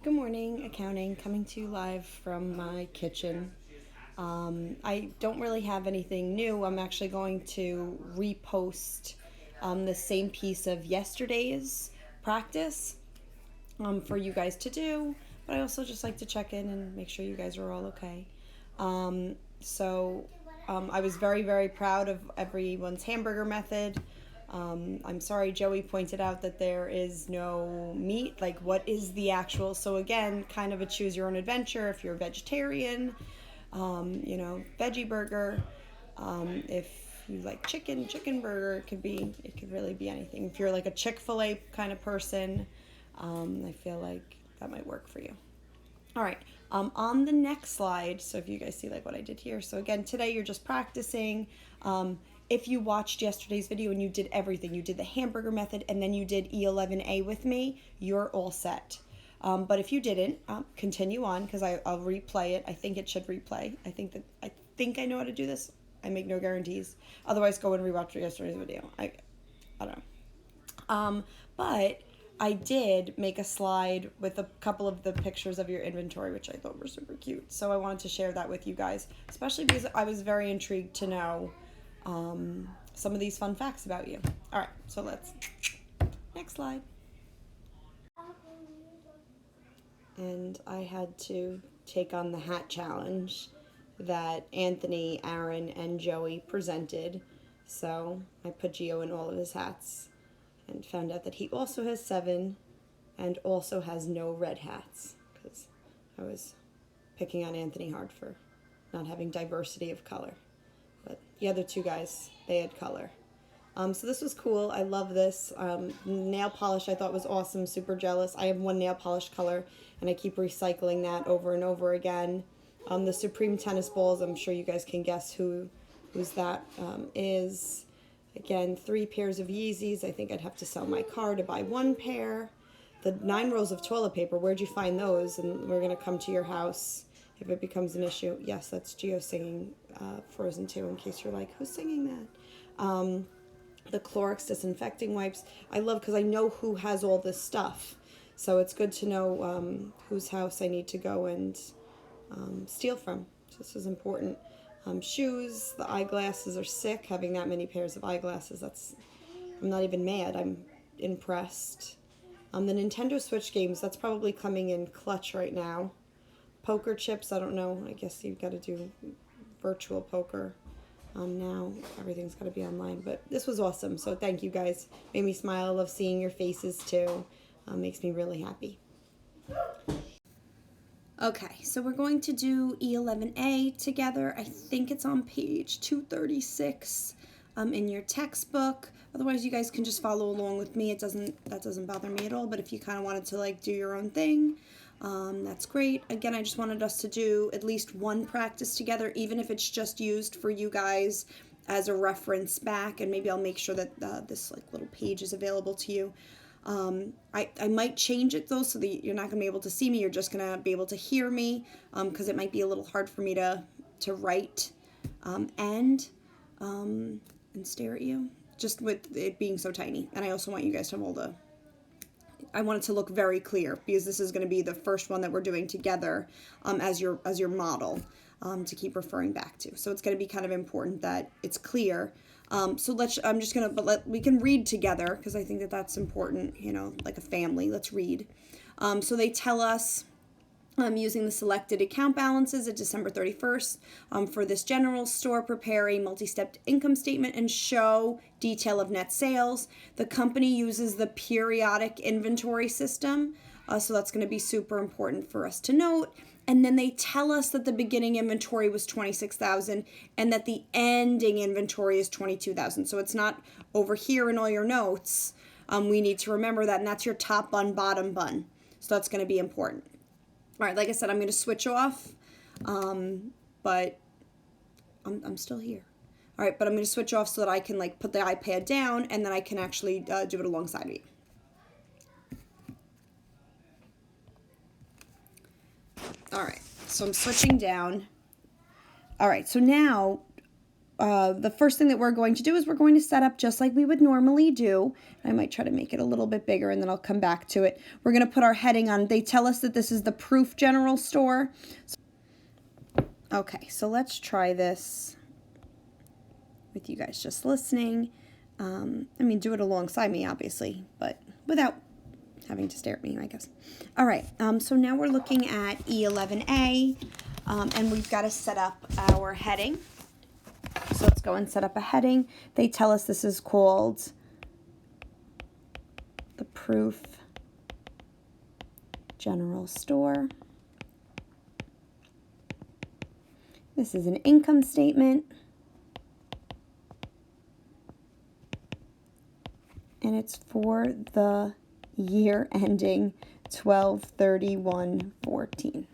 Good morning, accounting, coming to you live from my kitchen. I don't really have anything new. I'm actually going to repost the same piece of yesterday's practice for you guys to do, but I also just like to check in and make sure you guys are all okay. So I was very, very proud of everyone's hamburger method. I'm sorry, Joey pointed out that there is no meat. Like, what is the actual? So, again, kind of a choose your own adventure. If you're a vegetarian, veggie burger. If you like chicken burger. It could really be anything. If you're like a Chick-fil-A kind of person, I feel like that might work for you. All right. On the next slide, so if you guys see like what I did here. So again, today you're just practicing. If you watched yesterday's video and you did everything, you did the hamburger method and then you did E11A with me, you're all set. But if you didn't, continue on because I'll replay it. I think it should replay. I think I know how to do this. I make no guarantees. Otherwise, go and rewatch yesterday's video. I don't know. But I did make a slide with a couple of the pictures of your inventory, which I thought were super cute. So I wanted to share that with you guys, especially because I was very intrigued to know some of these fun facts about you. All right, so next slide. And I had to take on the hat challenge that Anthony, Aaron, and Joey presented. So I put Gio in all of his hats and found out that he also has 7 and also has no red hats because I was picking on Anthony hard for not having diversity of color. But the other 2 guys, they had color. So this was cool. I love this. Nail polish I thought was awesome. Super jealous. I have 1 nail polish color and I keep recycling that over and over again. The Supreme tennis balls, I'm sure you guys can guess whose that is. Again, 3 pairs of Yeezys. I think I'd have to sell my car to buy 1 pair. The 9 rolls of toilet paper, where'd you find those? And we're going to come to your house if it becomes an issue. Yes, that's Gio singing Frozen 2, in case you're like, who's singing that? The Clorox disinfecting wipes. I love because I know who has all this stuff. So it's good to know whose house I need to go and steal from. So this is important. Shoes, the eyeglasses are sick. Having that many pairs of eyeglasses, I'm not even mad. I'm impressed. The Nintendo Switch games, that's probably coming in clutch right now. Poker chips, I don't know. I guess you've got to do virtual poker. Now everything's got to be online, but this was awesome. So thank you guys. Made me smile. I love seeing your faces too. Makes me really happy. Okay, so we're going to do E11A together. I think it's on page 236 in your textbook. Otherwise, you guys can just follow along with me. That doesn't bother me at all. But if you kind of wanted to like do your own thing, that's great. Again, I just wanted us to do at least 1 practice together, even if it's just used for you guys as a reference back. And maybe I'll make sure that this like little page is available to you. I might change it though so that you're not going to be able to see me. You're just going to be able to hear me because it might be a little hard for me to write and stare at you just with it being so tiny. And I also want you guys to have I want it to look very clear because this is going to be the first one that we're doing together as your model to keep referring back to. So it's going to be kind of important that it's clear. So we can read together because I think that's important, like a family. Let's read. So they tell us using the selected account balances at December 31st for this general store, prepare a multi-step income statement and show detail of net sales. The company uses the periodic inventory system. So that's going to be super important for us to note. And then they tell us that the beginning inventory was 26,000 and that the ending inventory is 22,000. So it's not over here in all your notes. We need to remember that, and that's your top bun, bottom bun. So that's going to be important. All right, like I said, I'm going to switch off, but I'm still here. All right, but I'm going to switch off so that I can like put the iPad down and then I can actually do it alongside of you. All right, so I'm switching down. All right, so now the first thing that we're going to do is we're going to set up just like we would normally do. I might try to make it a little bit bigger and then I'll come back to it. We're going to put our heading on. They tell us that this is the proof general store. Okay, so let's try this with you guys just listening. I mean, do it alongside me, obviously, but without having to stare at me, I guess. All right, so now we're looking at E11A, and we've got to set up our heading. So let's go and set up a heading. They tell us this is called the Proof General Store. This is an income statement. And it's for the year ending 12/31/14. All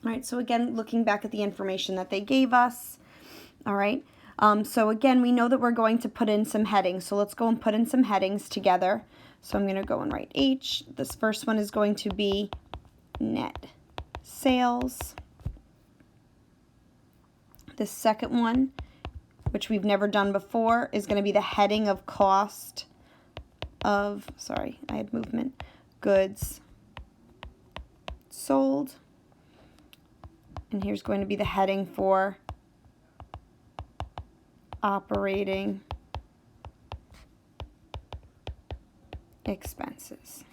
right, so again, looking back at the information that they gave us. All right, so again, we know that we're going to put in some headings. So let's go and put in some headings together. So I'm going to go and write H. This first one is going to be net sales. The second one, which we've never done before, is going to be the heading of cost of, sorry, I had movement, goods sold. And here's going to be the heading for operating expenses.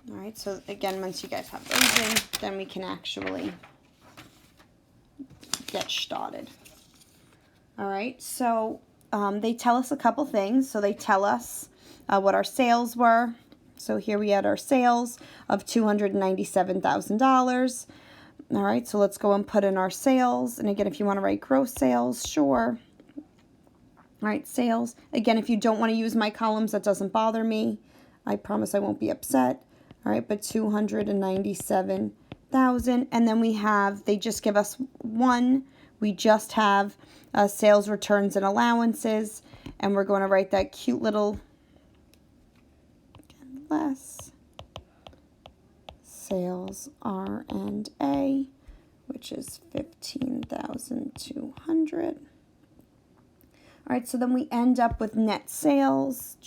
All right, so again, once you guys have those in, then we can actually get started. All right, so they tell us a couple things. So they tell us what our sales were. So here we had our sales of $297,000. All right, so let's go and put in our sales. And again, if you want to write gross sales, sure. All right, sales. Again, if you don't want to use my columns, that doesn't bother me. I promise I won't be upset. All right, but 297,000. And then we have, they just give us one. We just have sales returns and allowances. And we're going to write that cute little, again, less. Sales R&A, which is 15,200. All right, so then we end up with net sales.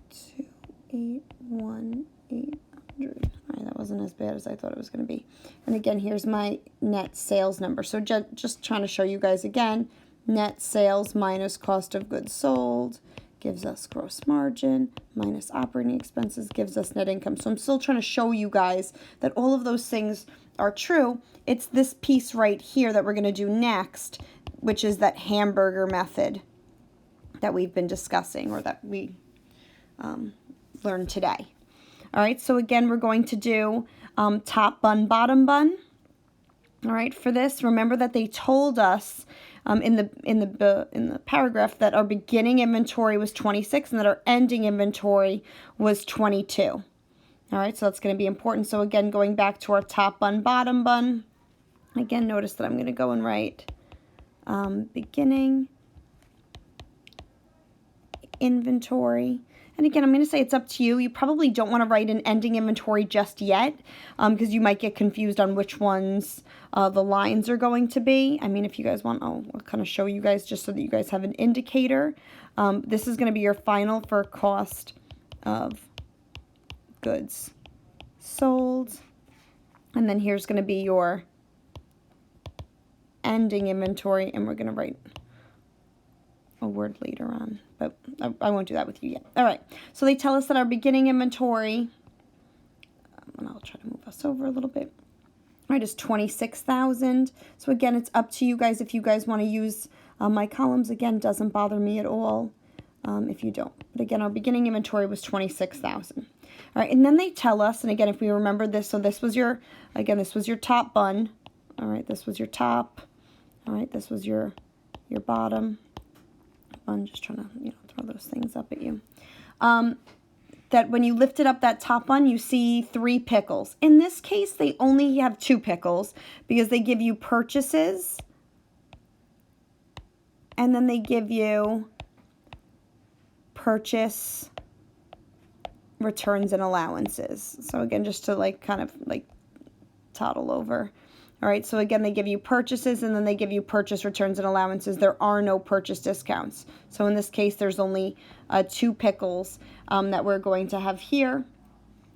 281,800. All right, that wasn't as bad as I thought it was going to be. And again, here's my net sales number. So just trying to show you guys again, net sales minus cost of goods sold gives us gross margin, minus operating expenses gives us net income. So I'm still trying to show you guys that all of those things are true. It's this piece right here that we're going to do next, which is that hamburger method that we've been discussing, or that we learned today. All right, so again, we're going to do top bun, bottom bun. All right, for this, remember that they told us in the paragraph that our beginning inventory was 26 and that our ending inventory was 22. All right, so that's going to be important. So again, going back to our top bun, bottom bun, again, notice that I'm going to go and write beginning inventory. And again, I'm going to say it's up to you. You probably don't want to write an ending inventory just yet because you might get confused on which ones the lines are going to be. I mean, if you guys want, I'll kind of show you guys just so that you guys have an indicator. This is going to be your final for cost of goods sold. And then here's going to be your ending inventory, and we're going to write a word later on, but I won't do that with you yet. All right, so they tell us that our beginning inventory, and I'll try to move us over a little bit, all right, is 26,000. So again, it's up to you guys if you guys want to use my columns. Again, doesn't bother me at all if you don't. But again, our beginning inventory was 26,000. All right, and then they tell us, and again, if we remember this, so this was your, again, this was your top bun. All right, this was your top. All right, this was your bottom. I'm just trying to, throw those things up at you. That when you lifted up that top bun, you see 3 pickles. In this case, they only have 2 pickles because they give you purchases and then they give you purchase returns and allowances. So again, just to like kind of like toddle over. All right, so again, they give you purchases and then they give you purchase returns and allowances. There are no purchase discounts. So in this case, there's only 2 pickles that we're going to have here.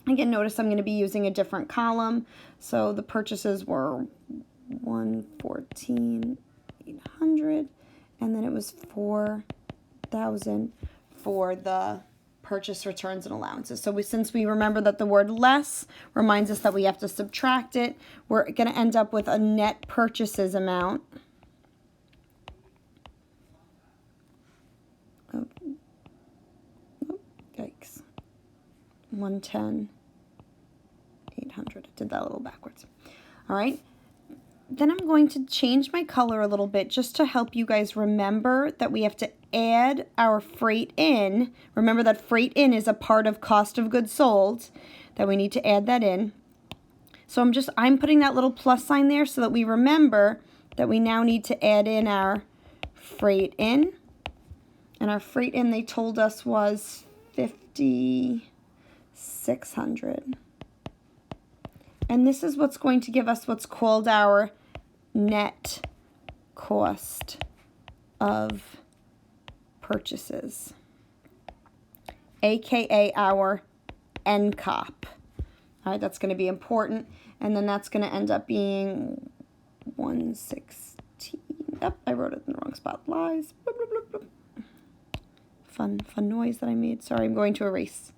Again, notice I'm going to be using a different column. So the purchases were $114,800, and then it was $4,000 for the purchase returns and allowances. So since we remember that the word less reminds us that we have to subtract it, we're going to end up with a net purchases amount of, yikes, 110,800. I did that a little backwards. All right. Then I'm going to change my color a little bit just to help you guys remember that we have to add our freight in. Remember that freight in is a part of cost of goods sold, that we need to add that in. So I'm putting that little plus sign there so that we remember that we now need to add in our freight in. And our freight in, they told us, was $5,600. And this is what's going to give us what's called our net cost of purchases, aka our NCOP. All right, that's going to be important. And then that's going to end up being 116. Yep, I wrote it in the wrong spot. Lies. Bloop, bloop, bloop, bloop. Fun noise that I made. Sorry, I'm going to erase.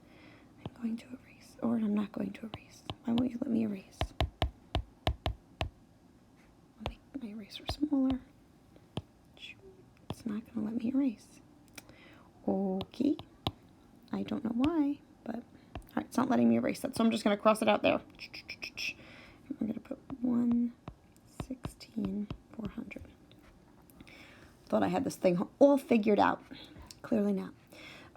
I'm going to erase, or I'm not going to erase. Why won't you let me erase? I'll make my eraser smaller. It's not going to let me erase. Okay. I don't know why, but all right, it's not letting me erase that. So I'm just going to cross it out there. We're going to put 116,400. Thought I had this thing all figured out. Clearly not.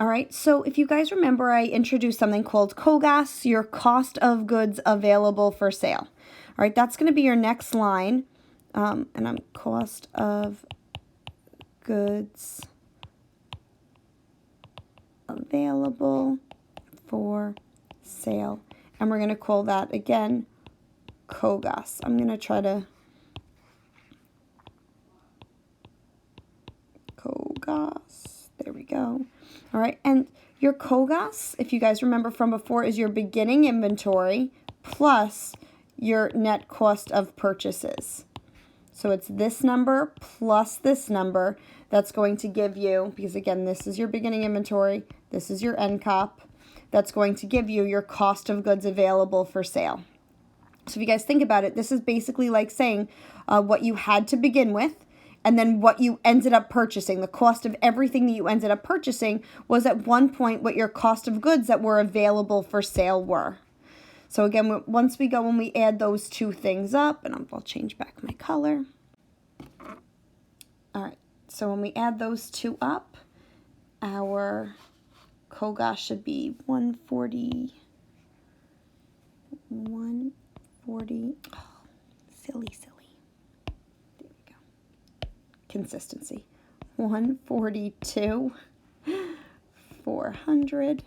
All right, so if you guys remember, I introduced something called COGAS, your cost of goods available for sale. All right, that's going to be your next line. And I'm cost of goods available for sale. And we're going to call that, again, COGAS. I'm going to try to COGAS. There we go. All right, and your COGAS, if you guys remember from before, is your beginning inventory plus your net cost of purchases. So it's this number plus this number that's going to give you, because again, this is your beginning inventory, this is your NCOP, that's going to give you your cost of goods available for sale. So if you guys think about it, this is basically like saying what you had to begin with, and then what you ended up purchasing. The cost of everything that you ended up purchasing was at one point what your cost of goods that were available for sale were. So again, once we go and we add those two things up, and I'll change back my color. All right, so when we add those two up, our COGAS should be 140, oh, silly. Consistency. 142,400.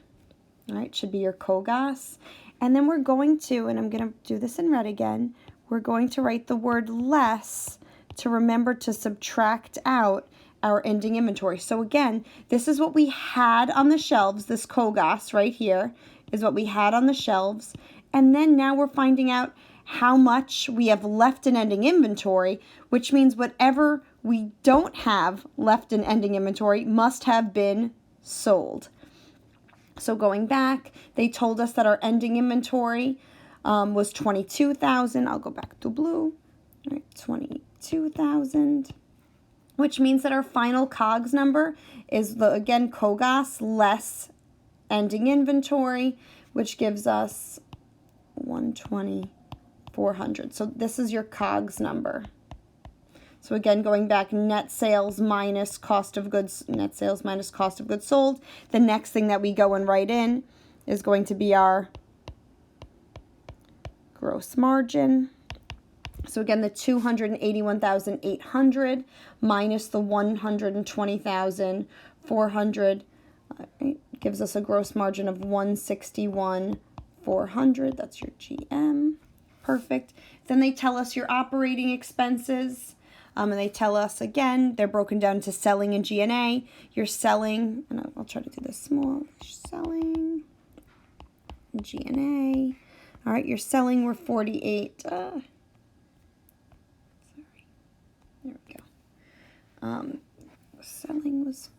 All right, should be your COGAS. And then we're going to, and I'm going to do this in red again, we're going to write the word less to remember to subtract out our ending inventory. So again, this is what we had on the shelves. This COGAS right here is what we had on the shelves. And then now we're finding out how much we have left in ending inventory, which means whatever we don't have left in ending inventory must have been sold. So going back, they told us that our ending inventory was 22,000. I'll go back to blue. All right, 22,000, which means that our final COGS number is, again, COGAS less ending inventory, which gives us 120,400. So this is your COGS number. So again, going back, net sales minus cost of goods, net sales minus cost of goods sold. The next thing that we go and write in is going to be our gross margin. So again, the 281,800 minus the 120,400 Right? Gives us a gross margin of 161,400. That's your GM. Perfect. Then they tell us your operating expenses. And they tell us, again, they're broken down into selling and G&A. You're selling, and I'll try to do this small, selling, G&A. All right, your selling were 48. Sorry. There we go. Selling was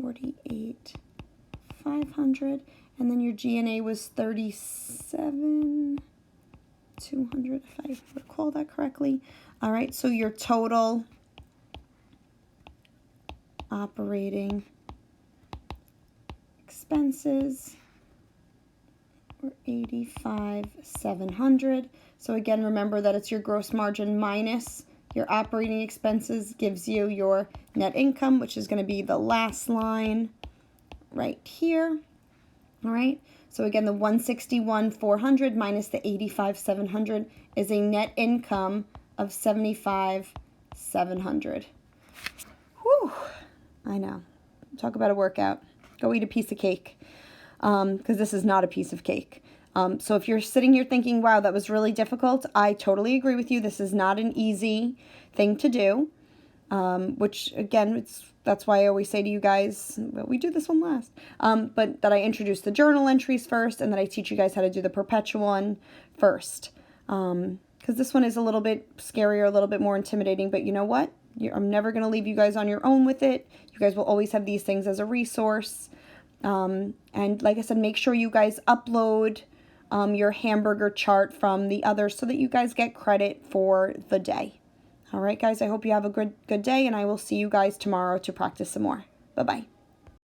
48,500, and then your G&A was 37,200, if I recall that correctly. All right, so your total operating expenses were 85,700. So again, remember that it's your gross margin minus your operating expenses gives you your net income, which is going to be the last line right here. All right. So again, the 161,400 minus the 85,700 is a net income of 75,700. Whew. I know. Talk about a workout. Go eat a piece of cake, because this is not a piece of cake. So if you're sitting here thinking, wow, that was really difficult, I totally agree with you. This is not an easy thing to do, which, again, that's why I always say to you guys, well, we do this one last, but that I introduce the journal entries first, and that I teach you guys how to do the perpetual one first, because this one is a little bit scarier, a little bit more intimidating, but you know what? I'm never going to leave you guys on your own with it. You guys will always have these things as a resource. And like I said, make sure you guys upload your hamburger chart from the others so that you guys get credit for the day. All right, guys, I hope you have a good day, and I will see you guys tomorrow to practice some more. Bye-bye.